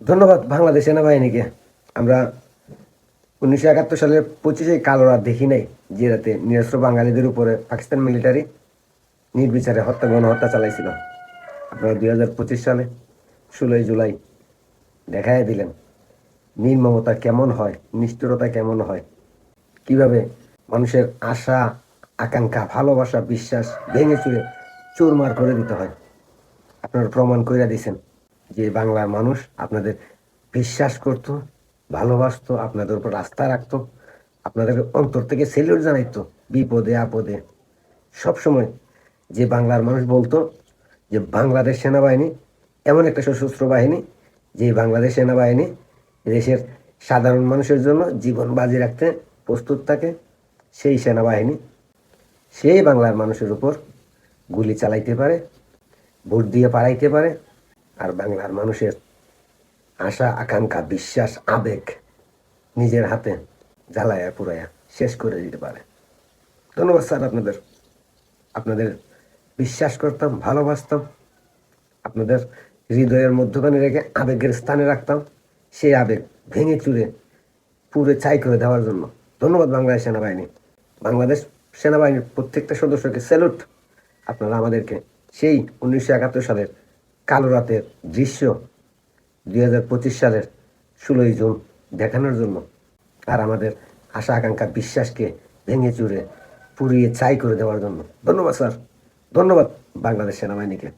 ধন্যবাদ বাংলাদেশ সেনাবাহিনীকে। আমরা 1971 সালের 25 কালো রাত দেখি নাই, যে রাতে নিরস্ত্র বাঙালিদের উপরে পাকিস্তান মিলিটারি নির্বিচারে গণহত্যা চালাইছিল। আপনারা 2025 সালে 16 জুলাই দেখাই দিলেন নির্মমতা কেমন হয়, নিষ্ঠুরতা কেমন হয়, কিভাবে মানুষের আশা, আকাঙ্ক্ষা, ভালোবাসা, বিশ্বাস ভেঙে চুরে চুরমার করে দিতে হয়। আপনারা প্রমাণ করে দিয়েছেন যে বাংলার মানুষ আপনাদের বিশ্বাস করত, ভালোবাসতো, আপনাদের উপর আস্থা রাখতো, আপনাদের অন্তর থেকে সেলিউট জানাইতো বিপদে আপদে। সবসময় যে বাংলার মানুষ বলতো যে বাংলাদেশ সেনাবাহিনী এমন একটা সশস্ত্র বাহিনী, যে বাংলাদেশ সেনাবাহিনী দেশের সাধারণ মানুষের জন্য জীবন বাজি রাখতে প্রস্তুত থাকে। সেই সেনাবাহিনী সেই বাংলার মানুষের উপর গুলি চালাইতে পারে, ভোট দিয়ে পালাইতে পারে, আর বাংলার মানুষের আশা, আকাঙ্ক্ষা, বিশ্বাস, আবেগ নিজের হাতে জ্বালায়া পুরাইয়া শেষ করে দিতে পারে। ধন্যবাদ স্যার আপনাদের। আপনাদের বিশ্বাস করতাম, ভালোবাসতাম, আপনাদের হৃদয়ের মধ্যখানে রেখে আবেগের স্থানে রাখতাম, সেই আবেগ ভেঙে চুরে পুরে ছাই করে দেওয়ার জন্য ধন্যবাদ বাংলাদেশ সেনাবাহিনী। বাংলাদেশ সেনাবাহিনীর প্রত্যেকটা সদস্যকে স্যালুট। আপনারা আমাদেরকে সেই 1971 সালের কালো রাতের দৃশ্য 2025 সালের 16 জুন দেখানোর জন্য, আর আমাদের আশা, আকাঙ্ক্ষা, বিশ্বাসকে ভেঙে চুরে পুড়িয়ে ছাই করে দেওয়ার জন্য ধন্যবাদ স্যার। ধন্যবাদ বাংলাদেশ সেনাবাহিনীকে।